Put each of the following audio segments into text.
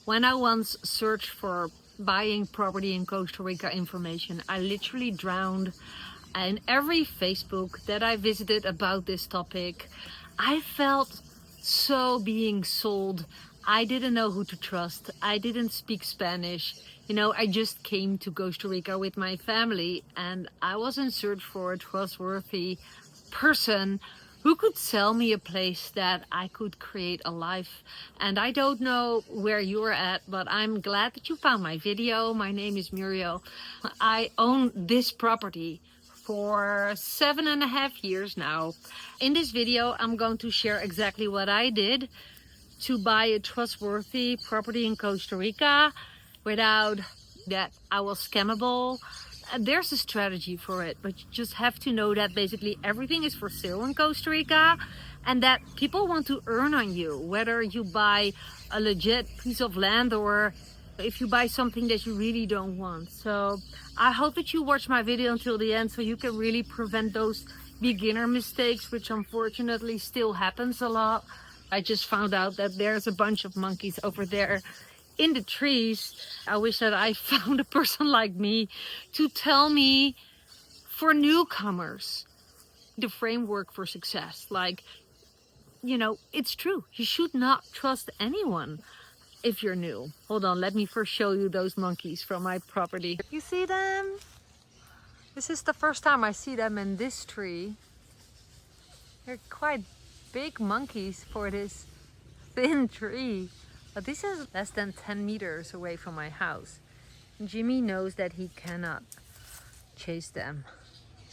When I once searched for buying property in Costa Rica information, I literally drowned in every Facebook that I visited about this topic. I felt so being sold. I didn't know who to trust. I didn't speak Spanish. I just came to Costa Rica with my family and I was in search for a trustworthy person who could sell me a place that I could create a life. And I don't know where you're at, but I'm glad that you found my video. My name is Muriel. I own this property for 7.5 years now. In this video, I'm going to share exactly what I did to buy a trustworthy property in Costa Rica without that I was scammable. There's a strategy for it, but you just have to know that basically everything is for sale in Costa Rica and that people want to earn on you, whether you buy a legit piece of land or if you buy something that you really don't want. So I hope that you watch my video until the end so you can really prevent those beginner mistakes, which unfortunately still happens a lot. I just found out that there's a bunch of monkeys over there in the trees. I wish that I found a person like me to tell me, for newcomers, the framework for success. Like, it's true. You should not trust anyone if you're new. Hold on, let me first show you those monkeys from my property. You see them? This is the first time I see them in this tree. They're quite big monkeys for this thin tree. But this is less than 10 meters away from my house. Jimmy knows that he cannot chase them.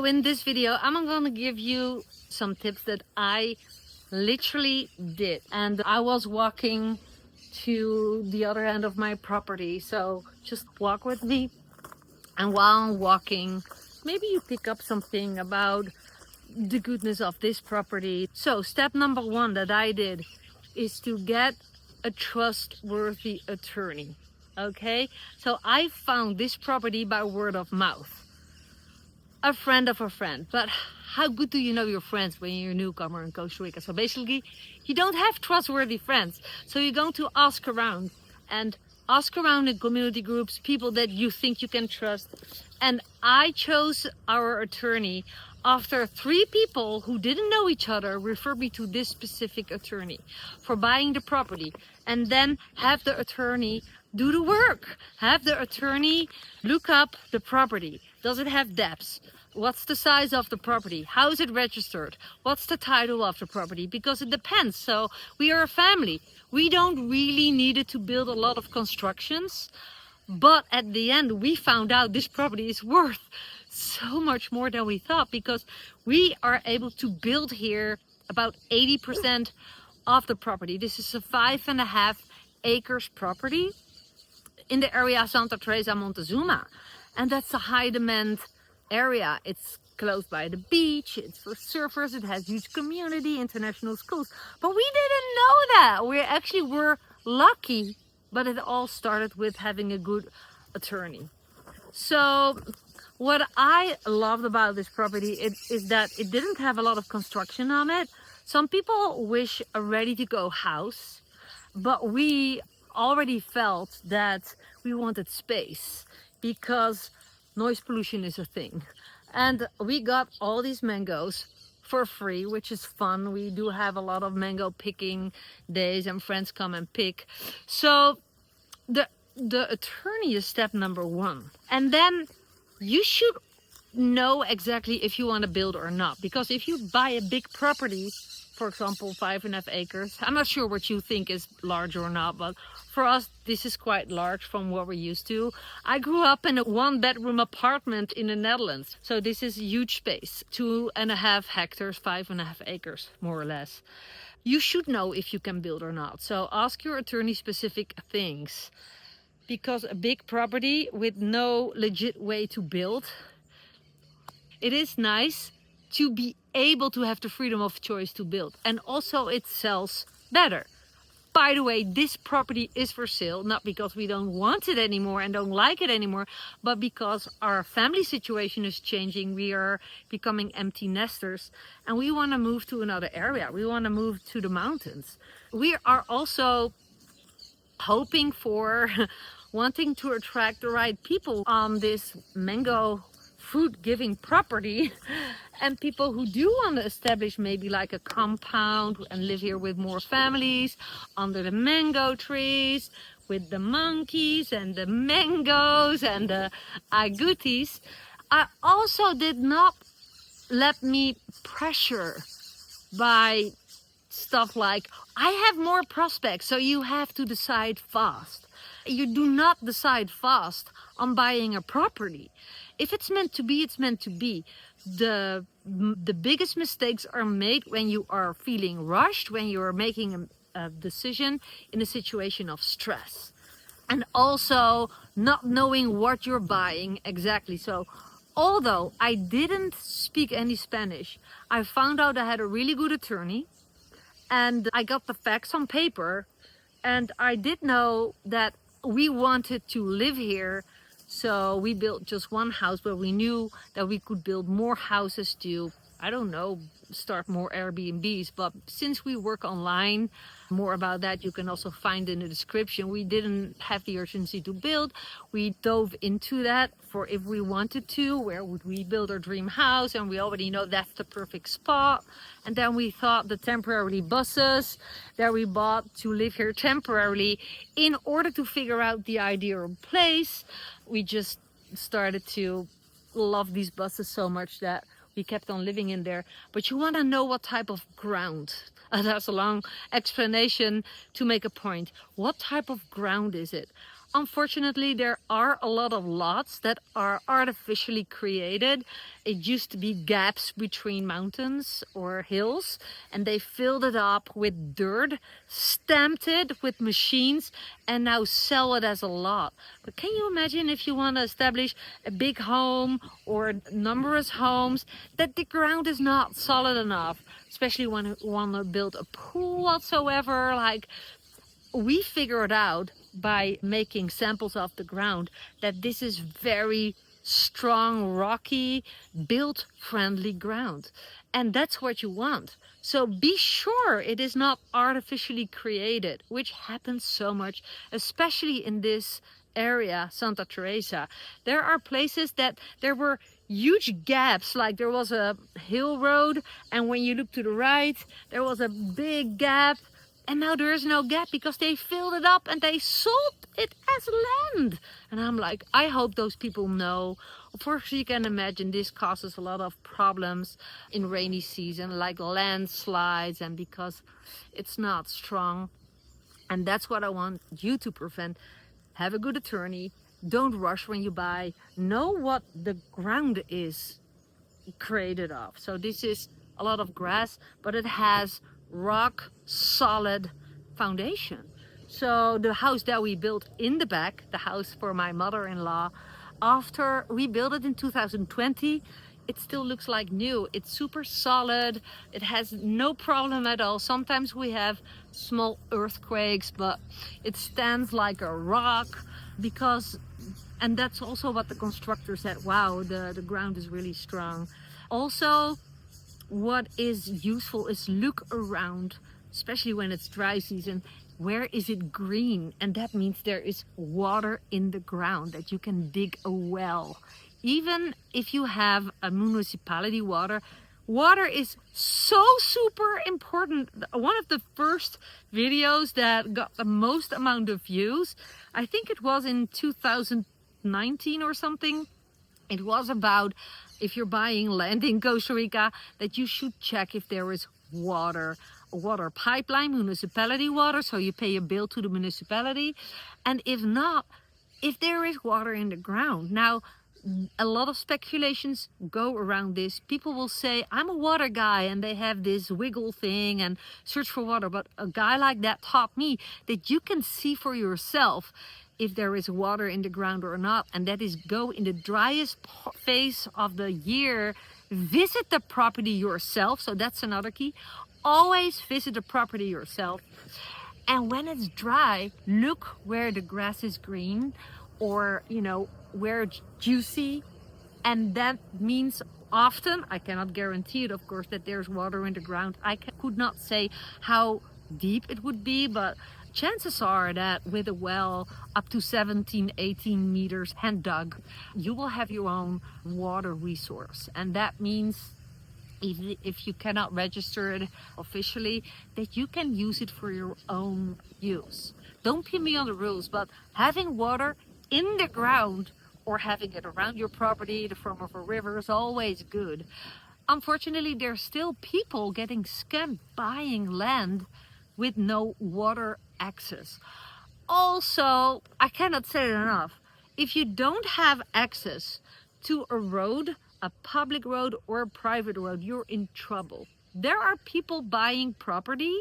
So in this video, I'm going to give you some tips that I literally did. And I was walking to the other end of my property. So just walk with me. And while I'm walking, maybe you pick up something about the goodness of this property. So step number 1 that I did is to get a trustworthy attorney. Okay, so I found this property by word of mouth. A friend of a friend. But how good do you know your friends when you're a newcomer in Costa Rica? So basically, you don't have trustworthy friends. So you're going to ask around in community groups, people that you think you can trust. And I chose our attorney after 3 people who didn't know each other referred me to this specific attorney for buying the property. And then have the attorney do the work. Have the attorney look up the property. Does it have depths? What's the size of the property? How is it registered? What's the title of the property? Because it depends. So we are a family. We don't really need to build a lot of constructions. But at the end, we found out this property is worth so much more than we thought, because we are able to build here about 80% of the property. This is a 5.5 acres property in the area Santa Teresa Montezuma. And that's a high demand area. It's close by the beach, it's for surfers, it has huge community, international schools. But we didn't know that. We actually were lucky. But it all started with having a good attorney. So what I loved about this property is that it didn't have a lot of construction on it. Some people wish a ready-to-go house, but we already felt that we wanted space because noise pollution is a thing. And we got all these mangoes for free, which is fun. We do have a lot of mango picking days and friends come and pick. So the attorney is step number 1. And then you should know exactly if you want to build or not. Because if you buy a big property, for example, 5.5 acres, I'm not sure what you think is large or not, but for us, this is quite large from what we're used to. I grew up in a 1-bedroom apartment in the Netherlands. So this is a huge space, 2.5 hectares, 5.5 acres, more or less. You should know if you can build or not. So ask your attorney specific things. Because a big property with no legit way to build, it is nice to be able to have the freedom of choice to build. And also it sells better. By the way, this property is for sale, not because we don't want it anymore and don't like it anymore, but because our family situation is changing. We are becoming empty nesters and we want to move to another area. We want to move to the mountains. We are also hoping for wanting to attract the right people on this mango fruit giving property and people who do want to establish maybe like a compound and live here with more families under the mango trees with the monkeys and the mangoes and the agoutis. I also did not let me pressure by stuff like, I have more prospects, so you have to decide fast. You do not decide fast on buying a property. If it's meant to be, it's meant to be. The biggest mistakes are made when you are feeling rushed, when you are making a decision in a situation of stress. And also not knowing what you're buying exactly. So although I didn't speak any Spanish, I found out I had a really good attorney and I got the facts on paper, and I did know that we wanted to live here. So we built just one house, but we knew that we could build more houses to, I don't know, start more Airbnbs. But since we work online, more about that you can also find in the description. We didn't have the urgency to build. We dove into that for if we wanted to, where would we build our dream house, and we already know that's the perfect spot. And then we thought the temporary buses that we bought to live here temporarily, in order to figure out the ideal place, we just started to love these buses so much that we kept on living in there. But you want to know what type of ground. That's a long explanation to make a point. What type of ground is it? Unfortunately, there are a lot of lots that are artificially created. It used to be gaps between mountains or hills, and they filled it up with dirt, stamped it with machines, and now sell it as a lot. But can you imagine if you want to establish a big home or numerous homes, that the ground is not solid enough, especially when you want to build a pool whatsoever? Like, we figured out by making samples of the ground that this is very strong, rocky, build friendly ground, and that's what you want. So be sure it is not artificially created, which happens so much, especially in this area, Santa Teresa. There are places that there were huge gaps, like there was a hill road, and when you look to the right there was a big gap, and now there is no gap because they filled it up and they sold it as land. And I'm like, I hope those people know. Of course, you can imagine this causes a lot of problems in rainy season, like landslides, and because it's not strong. And that's what I want you to prevent. Have a good attorney. Don't rush when you buy. Know what the ground is created of. So this is a lot of grass, but it has rock solid foundation. So the house that we built in the back, the house for my mother-in-law, after we built it in 2020, it still looks like new. It's super solid. It has no problem at all. Sometimes we have small earthquakes, but it stands like a rock, because, and that's also what the constructor said, wow, the ground is really strong. Also, what is useful is look around, especially when it's dry season. Where is it green? And that means there is water in the ground, that you can dig a well. Even if you have a municipality water, water is so super important. One of the first videos that got the most amount of views, I think it was in 2019 or something. It was about, if you're buying land in Costa Rica, that you should check if there is water, a water pipeline, municipality water, so you pay a bill to the municipality. And if not, if there is water in the ground. Now, a lot of speculations go around this. People will say, I'm a water guy, and they have this wiggle thing and search for water. But a guy like that taught me that you can see for yourself if there is water in the ground or not, and that is go in the driest phase of the year, visit the property yourself. So that's another key. Always visit the property yourself. And when it's dry, look where the grass is green, or where it's juicy. And that means often, I cannot guarantee it, of course, that there's water in the ground. I could not say how deep it would be, but chances are that with a well up to 17, 18 meters hand dug, you will have your own water resource. And that means if you cannot register it officially, that you can use it for your own use. Don't pin me on the rules, but having water in the ground or having it around your property in the form of a river is always good. Unfortunately, there's still people getting scammed buying land with no water access. Also, I cannot say it enough, if you don't have access to a road, a public road or a private road, you're in trouble. There are people buying property,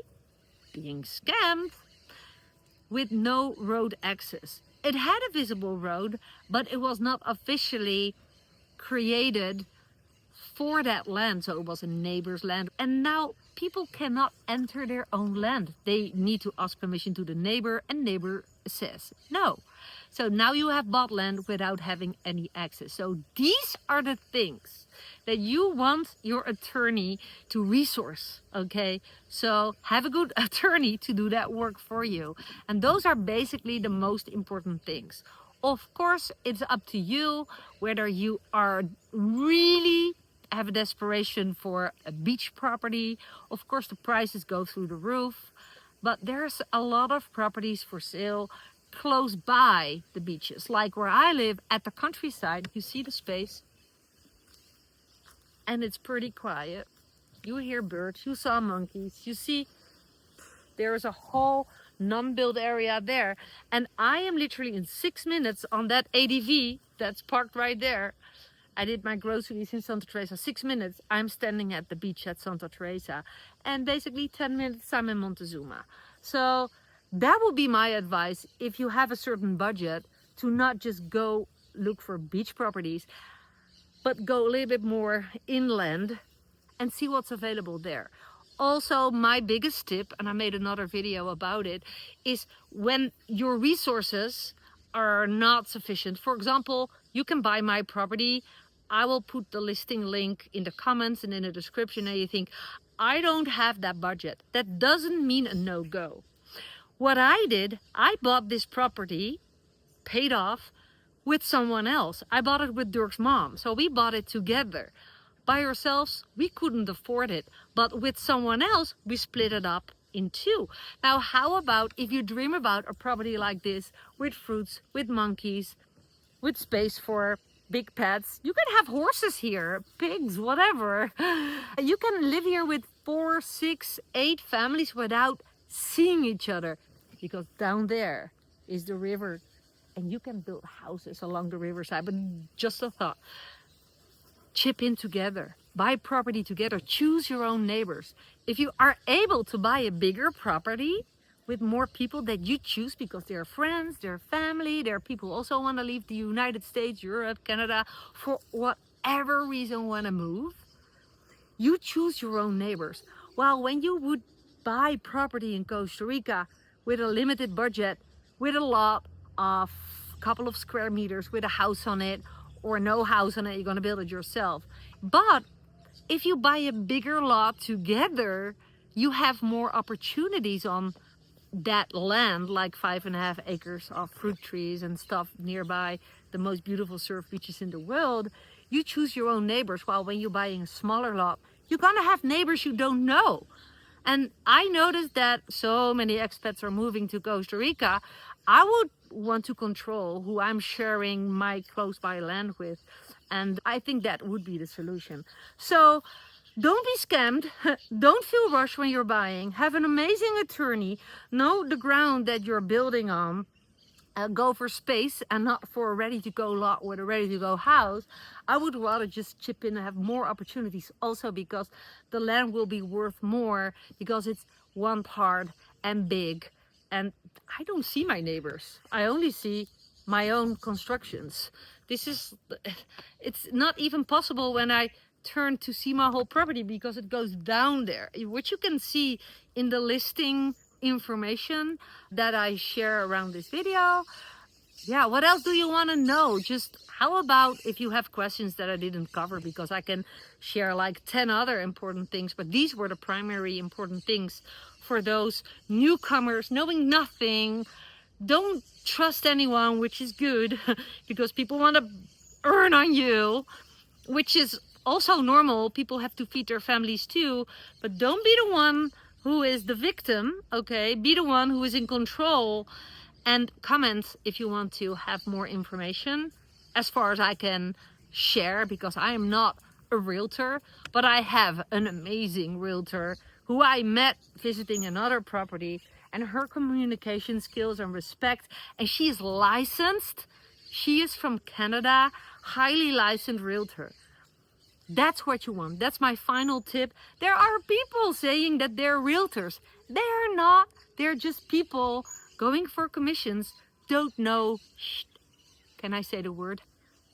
being scammed, with no road access. It had a visible road, but it was not officially created for that land, so it was a neighbor's land. And now people cannot enter their own land. They need to ask permission to the neighbor, and neighbor says no. So now you have bought land without having any access. So these are the things that you want your attorney to resource, okay? So have a good attorney to do that work for you. And those are basically the most important things. Of course, it's up to you whether you are really have a desperation for a beach property. Of course, the prices go through the roof, but there's a lot of properties for sale close by the beaches. Like where I live at the countryside, you see the space and it's pretty quiet. You hear birds, you saw monkeys, you see there is a whole non-built area there. And I am literally in 6 minutes on that ADV that's parked right there. I did my groceries in Santa Teresa, 6 minutes. I'm standing at the beach at Santa Teresa. And basically 10 minutes I'm in Montezuma. So that would be my advice if you have a certain budget, to not just go look for beach properties, but go a little bit more inland and see what's available there. Also, my biggest tip, and I made another video about it, is when your resources are not sufficient. For example, you can buy my property. I will put the listing link in the comments and in the description, and you think, I don't have that budget. That doesn't mean a no-go. What I did, I bought this property, paid off, with someone else. I bought it with Dirk's mom, so we bought it together. By ourselves, we couldn't afford it, but with someone else, we split it up in two. Now, how about if you dream about a property like this with fruits, with monkeys, with space for big pets? You can have horses here, pigs, whatever. You can live here with 4, 6, 8 families without seeing each other, because down there is the river and you can build houses along the riverside. But just a thought, chip in together, buy property together, choose your own neighbors. If you are able to buy a bigger property with more people that you choose because they're friends, they're family, they're people who also want to leave the United States, Europe, Canada, for whatever reason want to move, you choose your own neighbors. While when you would buy property in Costa Rica with a limited budget, with a lot of couple of square meters, with a house on it or no house on it, you're going to build it yourself. But if you buy a bigger lot together, you have more opportunities on that land, like 5.5 acres of fruit trees and stuff nearby the most beautiful surf beaches in the world. You choose your own neighbors, while when you're buying a smaller lot, you're gonna have neighbors you don't know. And I noticed that so many expats are moving to Costa Rica. I would want to control who I'm sharing my close by land with, and I think that would be the solution. So don't be scammed. Don't feel rushed when you're buying. Have an amazing attorney. Know the ground that you're building on. Go for space and not for a ready-to-go lot with a ready-to-go house. I would rather just chip in and have more opportunities, also because the land will be worth more because it's one part and big. And I don't see my neighbors. I only see my own constructions. It's not even possible when I turn to see my whole property because it goes down there, which you can see in the listing information that I share around this video. Yeah, what else do you want to know? Just how about if you have questions that I didn't cover, because I can share like 10 other important things, but these were the primary important things for those newcomers knowing nothing. Don't trust anyone, which is good because people want to earn on you, which is also normal. People have to feed their families too, but don't be the one who is the victim, okay? Be the one who is in control. And comment if you want to have more information, as far as I can share, because I am not a realtor, but I have an amazing realtor who I met visiting another property, and her communication skills and respect, and she is licensed. She is from Canada, highly licensed realtor. That's what you want. That's my final tip. There are people saying that they're realtors. They're not. They're just people going for commissions, don't know. Can I say the word?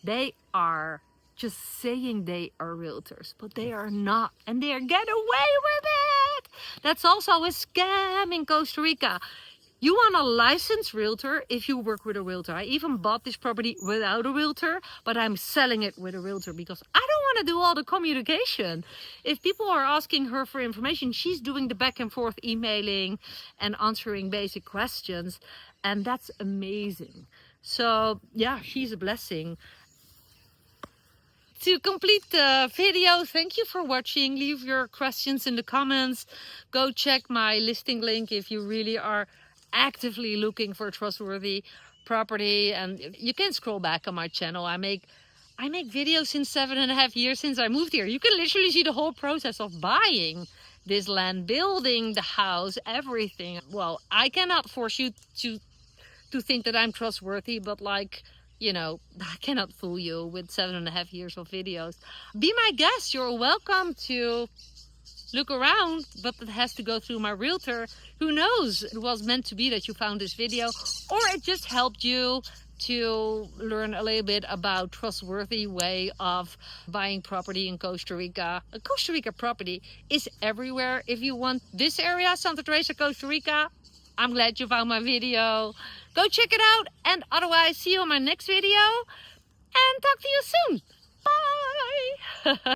They are just saying they are realtors, but they are not, and they get away with it. That's also a scam in Costa Rica. You want a licensed realtor if you work with a realtor. I even bought this property without a realtor, but I'm selling it with a realtor because I don't want to do all the communication. If people are asking her for information, she's doing the back and forth emailing and answering basic questions, and that's amazing. So yeah, she's a blessing. To complete the video, thank you for watching. Leave your questions in the comments. Go check my listing link if you really are actively looking for a trustworthy property, and you can scroll back on my channel. I make videos since 7.5 years since I moved here. You can literally see the whole process of buying this land, building the house, everything. Well, I cannot force you to think that I'm trustworthy, but like, you know, I cannot fool you with 7.5 years of videos. Be my guest. You're welcome to look around, but it has to go through my realtor. Who knows? It was meant to be that you found this video, or it just helped you to learn a little bit about trustworthy way of buying property in Costa Rica. A Costa Rica property is everywhere. If you want this area, Santa Teresa, Costa Rica, I'm glad you found my video. Go check it out, and otherwise see you on my next video, and talk to you soon. Bye.